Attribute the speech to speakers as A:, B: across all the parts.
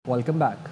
A: Welcome back.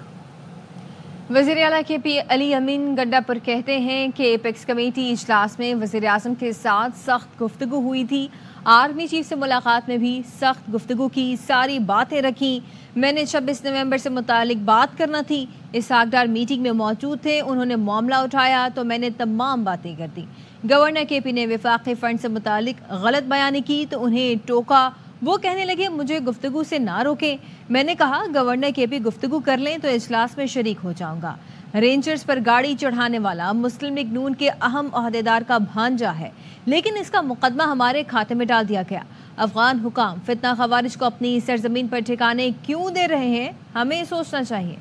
B: وزیر اعلیٰ کے پی علی امین گنڈاپور کہتے ہیں کہ ایپیکس کمیٹی اجلاس میں وزیر اعظم کے ساتھ سخت گفتگو ہوئی تھی۔ آرمی چیف سے ملاقات میں بھی سخت گفتگو کی، ساری باتیں رکھیں۔ میں نے 26 نومبر سے متعلق بات کرنا تھی، اسحاق ڈار میٹنگ میں موجود تھے، انہوں نے معاملہ اٹھایا تو میں نے تمام باتیں کر دی۔ گورنر کے پی نے وفاقی فنڈ سے متعلق غلط بیانی کی تو انہیں ٹوکا، وہ کہنے لگے مجھے گفتگو سے نہ روکیں۔ میں نے کہا گورنر کے پی گفتگو کر لیں تو اجلاس میں شریک ہو جاؤں گا۔ رینجرز پر گاڑی چڑھانے والا مسلم لیگ نون کے اہم عہدیدار کا بھانجا ہے، لیکن اس کا مقدمہ ہمارے کھاتے میں ڈال دیا گیا۔ افغان حکام فتنہ خوارج کو اپنی سرزمین پر ٹھکانے کیوں دے رہے ہیں، ہمیں سوچنا چاہیے۔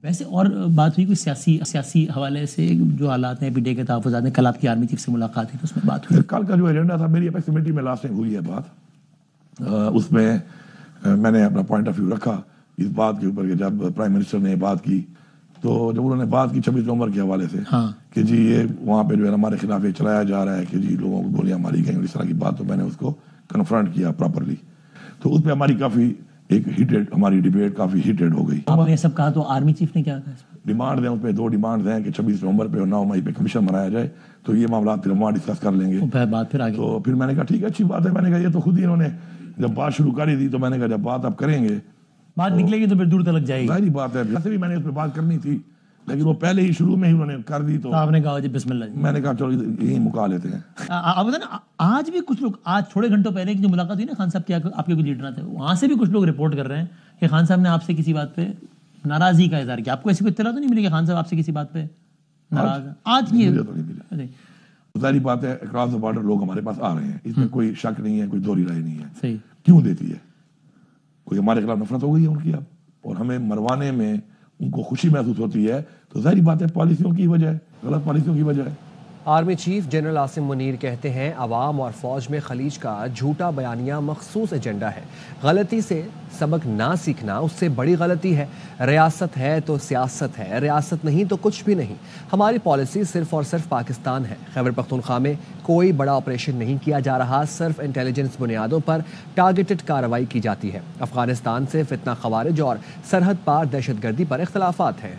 C: ویسے اور بات ہوئی کوئی سیاسی حوالے سے جو حالات ہیں پی ڈی کے تحفظات میں، کل آپ کی آرمی چیف سے ملاقات ہوئی تو اس میں بات ہوئی؟
D: کل کا جو ایجنڈا تھا میری اپیکس کمیٹی میں لاسٹ ٹائم ہوئی ہے بات، اس میں میں نے اپنا پوائنٹ آف ویو رکھا اس بات کے اوپر کہ جب پرائم منسٹر نے بات کی تو جب انہوں نے بات کی 26 نومبر کے حوالے سے کہ جی یہ وہاں پہ جو ہے ہمارے خلاف یہ چلایا جا رہا ہے کہ جی لوگوں کو گولیاں ماری گئیں، اس طرح کی بات، تو میں نے اس کو کنفرنٹ کیا پراپرلی، تو اس پہ ہماری کافی ایک ہیٹڈ ہماری ڈیبیٹ کافی ہیٹڈ ہو گئی۔
C: آپ نے سب کہا تو آرمی چیف نے کیا کہا؟
D: ڈیمانڈ ہیں اس پہ، 2 ڈیمانڈ ہیں کہ 26 نومبر پہ اور 9 مئی پہ کمیشن بنایا جائے، تو یہ معاملات پھر ہم وہاں ڈسکس کر لیں گے۔
C: بات پھر آگے
D: تو پھر میں نے کہا ٹھیک ہے اچھی بات ہے، میں نے کہا یہ تو خود ہی انہوں نے جب بات شروع کری تھی تو میں نے کہا جب بات آپ کریں گے
C: بات نکلے گی تو پھر دور تک جائے گی،
D: ظاہری بات ہے۔ ویسے بھی میں نے اس پہ بات کرنی تھی لیکن وہ پہلے ہی شروع میں ہی انہوں نے کر دی تو
C: آپ نے کہا جی بسم اللہ جی،
D: میں نے کہا چلو یہیں مکا لیتے ہیں۔
C: آپ بتائیں نا، آج بھی کچھ لوگ، آج تھوڑے گھنٹوں پہلے کی جو ملاقات ہوئی نا خان صاحب کی، آپ کے کوئی لیڈر تھے، وہاں سے بھی کچھ لوگ رپورٹ کر رہے ہیں کہ خان صاحب نے آپ سے کسی بات پہ ناراضگی کا اظہار کیا۔ آپ کو ایسی کوئی اطلاع تو نہیں ملی کہ خان صاحب آپ سے کسی بات پہ ناراض ہیں؟ آج کی
D: ظاہری بات ہے اکراس دا بارڈر لوگ ہمارے پاس آ رہے ہیں، اس میں کوئی شک نہیں ہے، کوئی دوہری رائے نہیں ہے۔
C: صحیح،
D: کیوں دیتی ہے؟ کوئی ہمارے خلاف نفرت ہو گئی ہے ان کی اب، اور ہمیں مروانے میں ان کو خوشی محسوس ہوتی ہے، تو ظاہری بات ہے پالیسیوں کی وجہ ہے، غلط پالیسیوں کی وجہ ہے۔
A: Army chief general Asim Munir کہتے ہیں عوام اور فوج میں خلیج کا جھوٹا بیانیہ مخصوص ایجنڈا ہے، غلطی سے سبق نہ سیکھنا اس سے بڑی غلطی ہے۔ ریاست ہے تو سیاست ہے، ریاست نہیں تو کچھ بھی نہیں۔ ہماری پالیسی صرف اور صرف پاکستان ہے۔ خیبر پختونخوا میں کوئی بڑا آپریشن نہیں کیا جا رہا، صرف انٹیلیجنس بنیادوں پر ٹارگیٹڈ کارروائی کی جاتی ہے۔ افغانستان سے فتنہ خوارج اور سرحد پار دہشت گردی پر اختلافات ہیں۔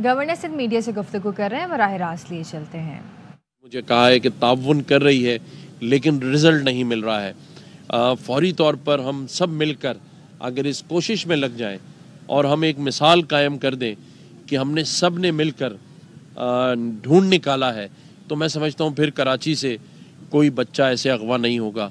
B: گورنر سندھ میڈیا سے گفتگو کر رہے ہیں، براہ راست لیے چلتے ہیں۔
E: مجھے کہا ہے کہ تعاون کر رہی ہے لیکن رزلٹ نہیں مل رہا ہے۔ فوری طور پر ہم سب مل کر اگر اس کوشش میں لگ جائیں اور ہم ایک مثال قائم کر دیں کہ ہم نے سب نے مل کر ڈھونڈ نکالا ہے، تو میں سمجھتا ہوں پھر کراچی سے کوئی بچہ ایسے اغوا نہیں ہوگا۔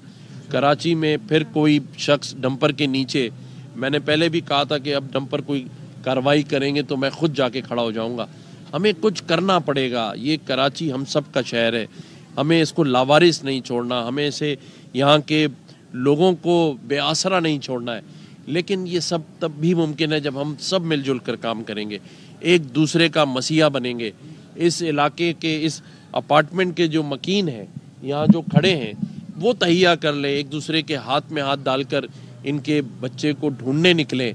E: کراچی میں پھر کوئی شخص ڈمپر کے نیچے، میں نے پہلے بھی کہا تھا کہ اب ڈمپر کوئی کارروائی کریں گے تو میں خود جا کے کھڑا ہو جاؤں گا۔ ہمیں کچھ کرنا پڑے گا، یہ کراچی ہم سب کا شہر ہے، ہمیں اس کو لاوارث نہیں چھوڑنا، ہمیں اسے یہاں کے لوگوں کو بے آسرا نہیں چھوڑنا ہے۔ لیکن یہ سب تب بھی ممکن ہے جب ہم سب مل جل کر کام کریں گے، ایک دوسرے کا مسیحا بنیں گے۔ اس علاقے کے، اس اپارٹمنٹ کے جو مکین ہیں یہاں جو کھڑے ہیں وہ تہیا کر لیں، ایک دوسرے کے ہاتھ میں ہاتھ ڈال کر ان کے بچے کو ڈھونڈنے نکلیں،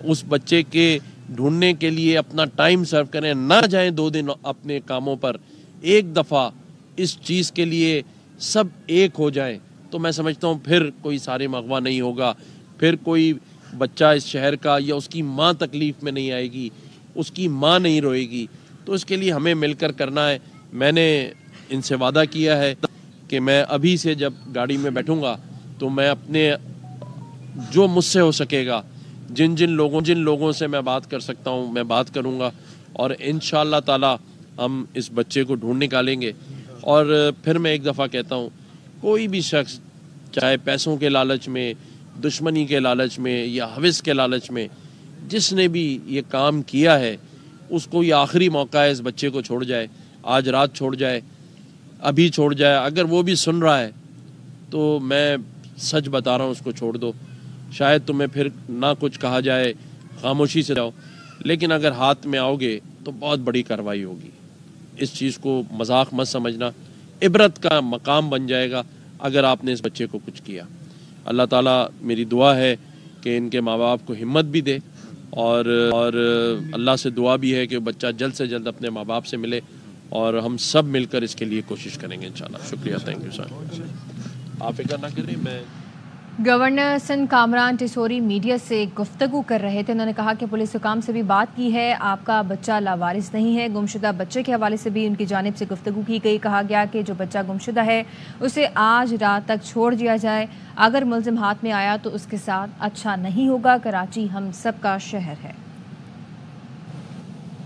E: اس بچے کے ڈھونڈنے کے لیے اپنا ٹائم سرو کریں، نہ جائیں 2 دن اپنے کاموں پر، ایک دفعہ اس چیز کے لیے سب ایک ہو جائیں، تو میں سمجھتا ہوں پھر کوئی سارے اغوا نہیں ہوگا، پھر کوئی بچہ اس شہر کا یا اس کی ماں تکلیف میں نہیں آئے گی، اس کی ماں نہیں روئے گی۔ تو اس کے لیے ہمیں مل کر کرنا ہے۔ میں نے ان سے وعدہ کیا ہے کہ میں ابھی سے جب گاڑی میں بیٹھوں گا تو میں اپنے جو مجھ سے ہو سکے گا، جن لوگوں سے میں بات کر سکتا ہوں میں بات کروں گا، اور انشاءاللہ تعالی ہم اس بچے کو ڈھونڈ نکالیں گے۔ اور پھر میں ایک دفعہ کہتا ہوں، کوئی بھی شخص چاہے پیسوں کے لالچ میں، دشمنی کے لالچ میں یا ہوس کے لالچ میں، جس نے بھی یہ کام کیا ہے اس کو یہ آخری موقع ہے، اس بچے کو چھوڑ جائے، آج رات چھوڑ جائے، ابھی چھوڑ جائے۔ اگر وہ بھی سن رہا ہے تو میں سچ بتا رہا ہوں، اس کو چھوڑ دو۔ شاید تمہیں پھر نہ کچھ کہا جائے، خاموشی سے جاؤ، لیکن اگر ہاتھ میں آؤ گے تو بہت بڑی کارروائی ہوگی۔ اس چیز کو مذاق مت سمجھنا، عبرت کا مقام بن جائے گا اگر آپ نے اس بچے کو کچھ کیا۔ اللہ تعالیٰ، میری دعا ہے کہ ان کے ماں باپ کو ہمت بھی دے، اور اللہ سے دعا بھی ہے کہ بچہ جلد سے جلد اپنے ماں باپ سے ملے، اور ہم سب مل کر اس کے لیے کوشش کریں گے انشاءاللہ۔ شکریہ، تھینک یو سر۔ آپ فکر نہ کریں، میں
B: گورنر سندھ کامران ٹیسوری میڈیا سے گفتگو کر رہے تھے. انہوں نے کہا کہ پولیس حکام سے بھی بات کی ہے, آپ کا بچہ لاوارث نہیں ہے. گمشدہ بچے کے حوالے سے بھی ان کی جانب سے گفتگو کی گئی. کہا گیا کہ جو بچہ گمشدہ ہے اسے آج رات تک چھوڑ دیا جائے. اگر ملزم ہاتھ میں آیا تو اس کے ساتھ اچھا نہیں ہوگا. کراچی ہم سب کا شہر ہے.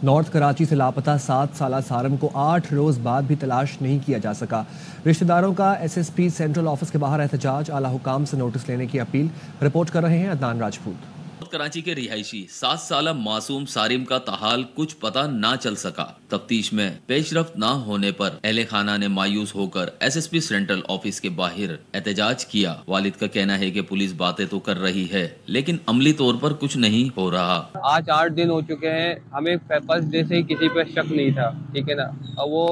A: نارتھ کراچی سے لاپتہ 7 سالہ سارم کو 8 روز بعد بھی تلاش نہیں کیا جا سکا. رشتہ داروں کا S S P central office کے باہر احتجاج. اعلیٰ حکام سے نوٹس لینے کی اپیل. رپورٹ کر رہے ہیں عدنان راجپوت.
F: کراچی کے رہائشی 7 سالہ معصوم سارم کا تاحال کچھ پتہ نہ چل سکا. تفتیش میں پیش رفت نہ ہونے پر اہل خانہ نے مایوس ہو کر S S P central office کے باہر احتجاج کیا. والد کا کہنا ہے کہ پولیس باتیں تو کر رہی ہے لیکن عملی طور پر کچھ نہیں ہو رہا.
G: آج 8 دن ہو چکے ہیں, ہمیں فرسٹ ڈے سے ہی کسی پہ شک نہیں تھا, ٹھیک ہے نا. اور وہ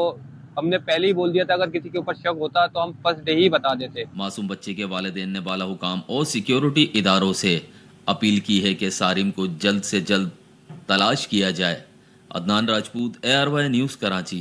G: ہم نے پہلے ہی بول دیا تھا اگر کسی کے اوپر شک ہوتا تو ہم فرسٹ ڈے ہی بتا دیتے.
F: معصوم بچے کے والدین نے بالا حکام اور سیکیورٹی اداروں سے اپیل کی ہے کہ سارم کو جلد سے جلد تلاش کیا جائے. Adnan Rajput, ARY news, Karachi.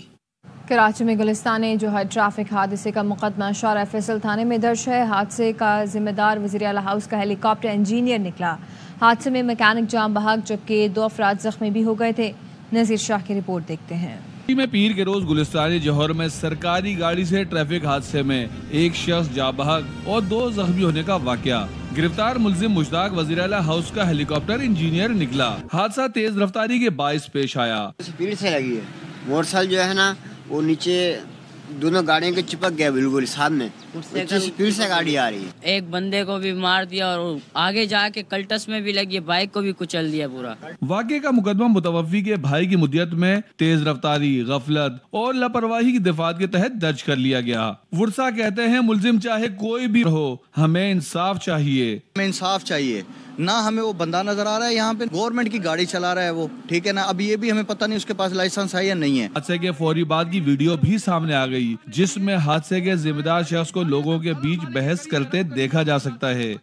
B: کراچی میں گلستان جوہر ٹریفک حادثے کا مقدمہ شارع فیصل تھانے میں درج ہے. حادثے کا ذمہ دار وزیر اعلیٰ ہاؤس کا ہیلی کاپٹر انجینئر نکلا. حادثے میں میکینک جام بحق جبکہ 2 افراد زخمی بھی ہو گئے تھے. نذیر شاہ کی رپورٹ دیکھتے ہیں.
H: میں پیر کے روز گلستان جوہر میں سرکاری گاڑی سے ٹریفک حادثے میں ایک شخص جاں بحق اور 2 زخمی ہونے کا واقعہ. گرفتار ملزم مشتاق وزیر اعلیٰ ہاؤس کا ہیلی کاپٹر انجینئر نکلا. حادثہ تیز رفتاری کے باعث پیش آیا.
I: اسپیڈ سے لگی ہے, موٹر سائیکل جو ہے نا وہ نیچے دونوں گاڑیوں کے چپک گیا بالکل ساتھ میں. اسپیڈ سے گاڑی آ رہی ہے.
J: ایک بندے کو بھی مار دیا اور آگے جا کے کلٹس میں بھی لگی, بائک کو بھی کچل دیا پورا.
H: واقعے کا مقدمہ متوفی کے بھائی کی مدیت میں تیز رفتاری, غفلت اور لاپرواہی کی دفعات کے تحت درج کر لیا گیا. ورثا کہتے ہیں ملزم چاہے کوئی بھی ہو ہمیں انصاف چاہیے.
K: ہمیں انصاف چاہیے, نہ ہمیں وہ بندہ نظر آ رہا ہے یہاں پہ گورنمنٹ کی گاڑی چلا رہا ہے وہ, ٹھیک ہے نا. اب یہ بھی ہمیں پتہ نہیں اس کے پاس لائسنس ہے یا نہیں ہے.
H: حادثے کے فوری بعد کی ویڈیو بھی سامنے آ گئی جس میں حادثے کے ذمہ دار شخص کو لوگوں کے بیچ بحث کرتے دیکھا جا سکتا ہے.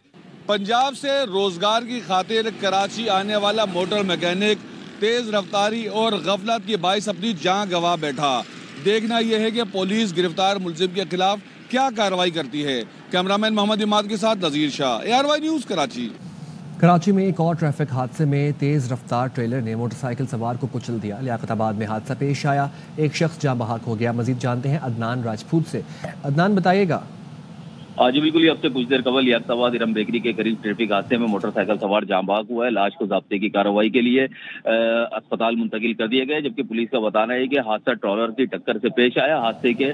H: پنجاب سے روزگار کی خاطر کراچی آنے والا موٹر میکینک تیز رفتاری اور غفلت کے باعث اپنی جان گنوا بیٹھا. دیکھنا یہ ہے کہ پولیس گرفتار ملزم کے خلاف کیا کارروائی کرتی ہے. کیمرامین محمد اماد کے ساتھ نذیر شاہ, ARY نیوز, کراچی.
A: کراچی میں ایک اور ٹریفک حادثے میں تیز رفتار ٹریلر نے موٹر سائیکل سوار کو کچل دیا. لیاقت آباد میں حادثہ پیش آیا, ایک شخص جاں بحق ہو گیا. مزید جانتے ہیں عدنان راجپوت سے. عدنان, بتائیے گا.
L: جی بالکل, اب سے کچھ دیر قبل لیاقت آباد ارم بیکری کے قریب ٹریفک حادثے میں موٹر سائیکل سوار جاں بحق ہوا ہے. لاش کو ضابطے کی کارروائی کے لیے اسپتال منتقل کر دیا گیا, جبکہ پولیس کا بتانا ہے کہ حادثہ ٹرالر کی ٹکر سے پیش آیا. حادثے کے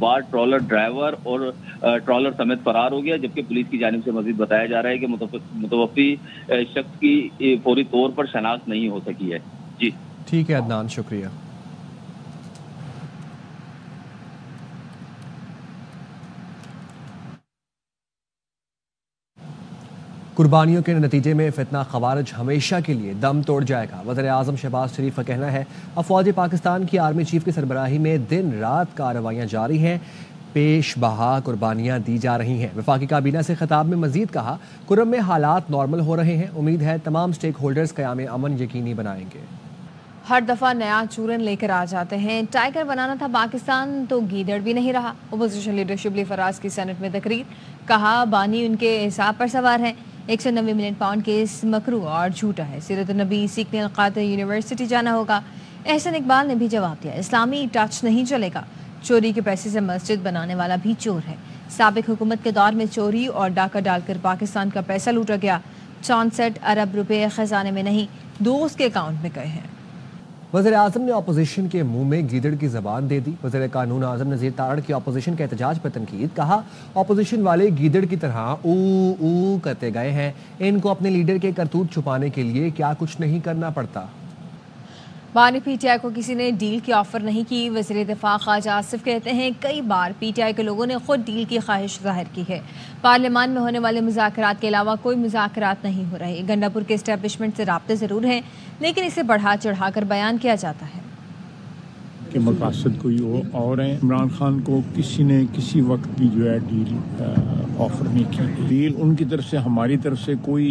L: بعد ٹرالر ڈرائیور اور ٹرالر سمیت فرار ہو گیا, جبکہ پولیس کی جانب سے مزید بتایا جا رہا ہے کہ متوفی شخص کی فوری طور پر شناخت نہیں ہو سکی ہے. جی
A: ٹھیک ہے عدنان, شکریہ. قربانیوں کے نتیجے میں فتنہ خوارج ہمیشہ کے لیے دم توڑ جائے گا. وزیر اعظم شہباز شریف کا کہنا ہے. افواج پاکستان کی آرمی چیف کی سربراہی میں دن رات کارروائیاں جاری ہیں, پیش بہا قربانیاں دی جا رہی ہیں. وفاقی کابینہ سے خطاب میں مزید کہا, کرم میں حالات نارمل ہو رہے ہیں. امید ہے تمام سٹیک ہولڈرز قیام امن یقینی بنائیں گے.
B: ہر دفعہ نیا چورن لے کر آ جاتے ہیں. ٹائیگر بنانا تھا پاکستان تو گیدڑ بھی نہیں رہا. اپوزیشن لیڈر شبلی فراز کی سینٹ میں تقریر. کہا بانی ان کے حساب پر سوار ہیں. 190 ملین پاؤنڈ کیس مکروہ اور جھوٹا ہے. سیرت النبی سیکھنے القادر یونیورسٹی جانا ہوگا. احسن اقبال نے بھی جواب دیا, اسلامی ٹچ نہیں چلے گا. چوری کے پیسے سے مسجد بنانے والا بھی چور ہے. سابق حکومت کے دور میں چوری اور ڈاکہ ڈال کر پاکستان کا پیسہ لوٹا گیا. 64 ارب روپے خزانے میں نہیں, دوست کے اکاؤنٹ میں گئے ہیں.
A: وزیر اعظم نے اپوزیشن کے منہ میں گیدڑ کی زبان دے دی. وزیر قانون اعظم نذیر تارڑ کی اپوزیشن کے احتجاج پر تنقید. کہا اپوزیشن والے گیدڑ کی طرح او او کرتے گئے ہیں. ان کو اپنے لیڈر کے کرتوت چھپانے کے لیے کیا کچھ نہیں کرنا پڑتا.
B: بانی پی ٹی آئی کو کسی نے ڈیل کی آفر نہیں کی. وزیر دفاع خواجہ آصف کہتے ہیں کئی بار پی ٹی آئی کے لوگوں نے خود ڈیل کی خواہش ظاہر کی ہے. پارلیمان میں ہونے والے مذاکرات کے علاوہ کوئی مذاکرات نہیں ہو رہے. گنڈاپور کے اسٹیبلشمنٹ سے رابطے ضرور ہیں لیکن اسے بڑھا چڑھا کر بیان کیا جاتا ہے
M: کہ مقاصد کوئی اور ہیں. عمران خان کو کسی نے کسی وقت بھی جو ہے ڈیل آفر نہیں کی. ڈیل ان کی طرف سے, ہماری طرف سے کوئی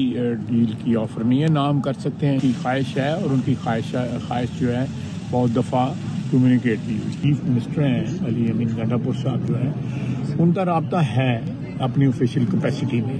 M: ڈیل کی آفر نہیں ہے. نہ ہم کر سکتے ہیں, کی خواہش ہے اور ان کی خواہش جو ہے بہت دفعہ کمیونیکیٹ کی. چیف منسٹر ہیں علی امین گنڈاپور صاحب جو ہیں, ان کا رابطہ ہے اپنی آفیشیل کیپیسٹی میں.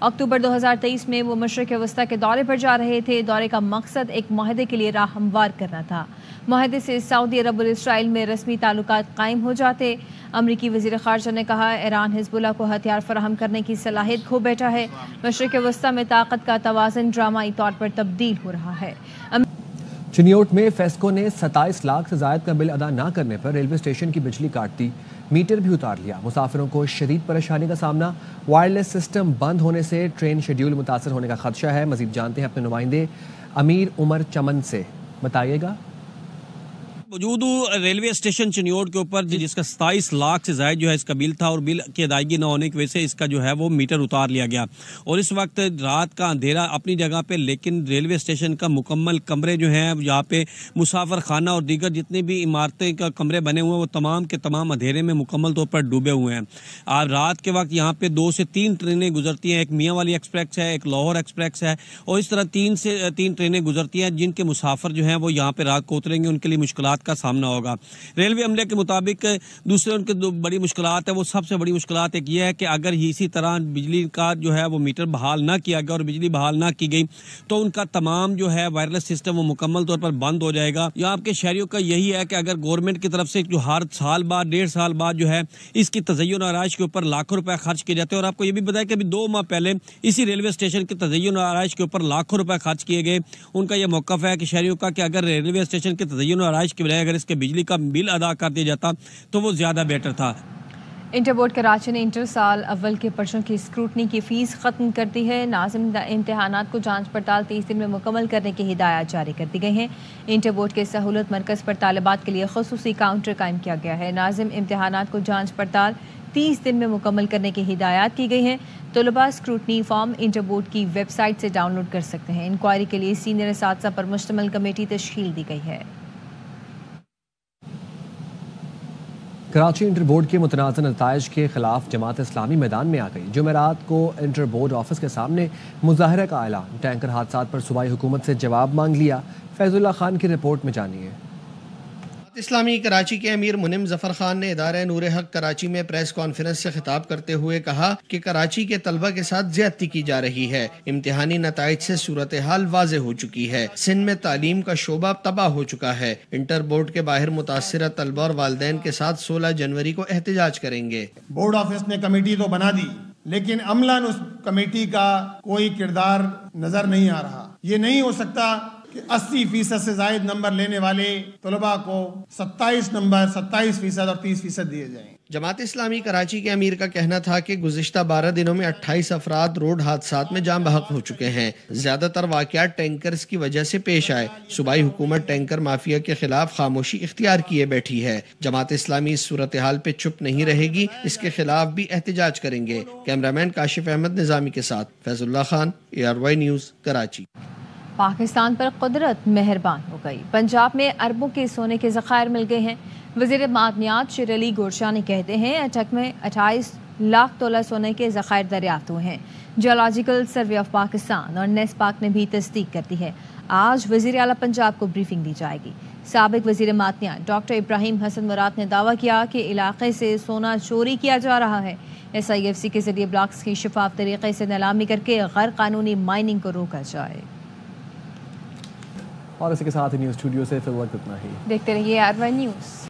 B: اکتوبر 2023 میں وہ مشرق وسطی کے دورے پر جا رہے تھے. دورے کا مقصد ایک معاہدے کے لیے راہ ہموار کرنا تھا. معاہدے سے سعودی عرب اور اسرائیل میں رسمی تعلقات قائم ہو جاتے. امریکی وزیر خارجہ نے کہا ایران حزب اللہ کو ہتھیار فراہم کرنے کی صلاحیت کھو بیٹھا ہے. مشرق وسطی میں طاقت کا توازن ڈرامائی طور پر تبدیل ہو رہا ہے.
A: چنیوٹ میں فیسکو نے 27 لاکھ سے زائد کا بل ادا نہ کرنے پر ریلوے اسٹیشن کی بجلی کاٹ دی. میٹر بھی اتار لیا. مسافروں کو شدید پریشانی کا سامنا. وائرلیس سسٹم بند ہونے سے ٹرین شیڈیول متاثر ہونے کا خدشہ ہے. مزید جانتے ہیں اپنے نمائندے امیر عمر چمن سے. بتائیے گا.
N: موجود ریلوے اسٹیشن چنیوٹ کے اوپر جس کا 27 لاکھ سے زائد جو ہے اس کا بل تھا اور بل کی ادائیگی نہ ہونے کی وجہ سے اس کا جو ہے وہ میٹر اتار لیا گیا اور اس وقت رات کا اندھیرا اپنی جگہ پہ لیکن ریلوے اسٹیشن کا مکمل کمرے جو ہیں یہاں پہ مسافر خانہ اور دیگر جتنی بھی عمارتیں کا کمرے بنے ہوئے ہیں وہ تمام کے تمام اندھیرے میں مکمل طور پر ڈوبے ہوئے ہیں. آج رات کے وقت یہاں پہ 2 سے 3 ٹرینیں گزرتی ہیں. ایک میاں والی ایکسپریس ہے, ایک لاہور ایکسپریس ہے اور اس طرح 3 سے 3 ٹرینیں گزرتی ہیں جن کے مسافر جو ہیں وہ یہاں پہ رات کو اتریں گے. ان کے لیے مشکلات کا سامنا ہوگا. ریلوے عملے کے مطابق دوسرے ان کے بڑی مشکلات ہے وہ سب سے بڑی مشکلات ایک یہ ہے کہ اگر اسی طرح بجلی کا جو ہے وہ میٹر بحال نہ کیا گیا اور بجلی بحال نہ کی گئی تو ان کا تمام جو ہے وائرلیس سسٹم وہ مکمل طور پر بند ہو جائے گا. یہاں آپ کے شہریوں کا یہی ہے کہ اگر گورنمنٹ کی طرف سے جو ہر سال بعد 1.5 سال بعد جو ہے اس کی تزئین و آرائش کے اوپر لاکھوں روپے خرچ کیے جاتے ہیں اور آپ کو یہ بھی بتایا کہ ابھی 2 ماہ پہلے اسی ریلوے اسٹیشن کی تزئین و آرائش کے اوپر لاکھوں روپے خرچ کیے گئے. ان کا یہ موقف ہے کہ شہریوں کا کہ اگر ریلوے اسٹیشن کی تزئین و آرائش کے بجائے اگر اس کے بجلی کا بل ادا کر دیا جاتا تو وہ زیادہ بیٹر تھا.
B: انٹر بورڈ کراچی نے انٹر سال اول کے پرچوں کی اسکروٹنی کی فیس ختم کر دی ہے. ناظم امتحانات کو جانچ پڑتال 30 دن میں مکمل کرنے کی ہدایات جاری کر دی گئی ہیں. انٹر بورڈ کے سہولت مرکز پر طالبات کے لیے خصوصی کاؤنٹر قائم کیا گیا ہے. ناظم امتحانات کو جانچ پڑتال 30 دن میں مکمل کرنے کی ہدایات کی گئی ہیں. طلباء اسکروٹنی فارم انٹر بورڈ کی ویب سائٹ سے ڈاؤن لوڈ کر سکتے ہیں. انکوائری کے لیے سینئر اساتذہ پر مشتمل کمیٹی تشکیل دی گئی ہے.
A: کراچی انٹر بورڈ کے متنازع نتائج کے خلاف جماعت اسلامی میدان میں آ گئی. جمعرات کو انٹر بورڈ آفس کے سامنے مظاہرہ کا اعلان. ٹینکر حادثات پر صوبائی حکومت سے جواب مانگ لیا. فیض اللہ خان کی رپورٹ میں جانیے.
O: اسلامی کراچی کے امیر منم ظفر خان نے ادارہ نور حق کراچی میں پریس کانفرنس سے خطاب کرتے ہوئے کہا کہ کراچی کے طلبہ کے ساتھ زیادتی کی جا رہی ہے. امتحانی نتائج سے صورتحال واضح ہو چکی ہے. سندھ میں تعلیم کا شعبہ تباہ ہو چکا ہے. انٹر بورڈ کے باہر متاثرہ طلبہ اور والدین کے ساتھ 16 جنوری کو احتجاج کریں گے.
P: بورڈ آفس نے کمیٹی تو بنا دی لیکن عملاً اس کمیٹی کا کوئی کردار نظر نہیں آ رہا. یہ نہیں ہو سکتا کہ 80% سے زائد نمبر لینے والے طلباء کو 27 نمبر 27% اور 30% دیے جائیں.
O: جماعت اسلامی کراچی کے امیر کا کہنا تھا کہ گزشتہ 12 دنوں میں 28 افراد روڈ حادثات میں جاں بحق ہو چکے ہیں. زیادہ تر واقعات ٹینکرز کی وجہ سے پیش آئے. صوبائی حکومت ٹینکر مافیا کے خلاف خاموشی اختیار کیے بیٹھی ہے. جماعت اسلامی اس صورتحال پہ چپ نہیں رہے گی. اس کے خلاف بھی احتجاج کریں گے. کیمرامین کاشف احمد نظامی کے ساتھ فیض اللہ خان, ARY نیوز, کراچی.
B: پاکستان پر قدرت مہربان ہو گئی. پنجاب میں اربوں کے سونے کے ذخائر مل گئے ہیں. وزیر معدنیات شیر علی گورشانی کہتے ہیں اٹک میں 28 لاکھ تولہ سونے کے ذخائر دریافت ہوئے ہیں. جیولوجیکل سروے آف پاکستان اور نیس پاک نے بھی تصدیق کر دی ہے. آج وزیر اعلیٰ پنجاب کو بریفنگ دی جائے گی. سابق وزیر معدنیات ڈاکٹر ابراہیم حسن مراد نے دعویٰ کیا کہ علاقے سے سونا چوری کیا جا رہا ہے. SIFC کے ذریعے بلاکس کی شفاف طریقے سے نیلامی کر کے غیر قانونی مائننگ کو روکا جائے.
A: اور اسی کے ساتھ نیوز اسٹوڈیو سے فی الوقت اتنا ہی.
B: دیکھتے رہیے ARY نیوز.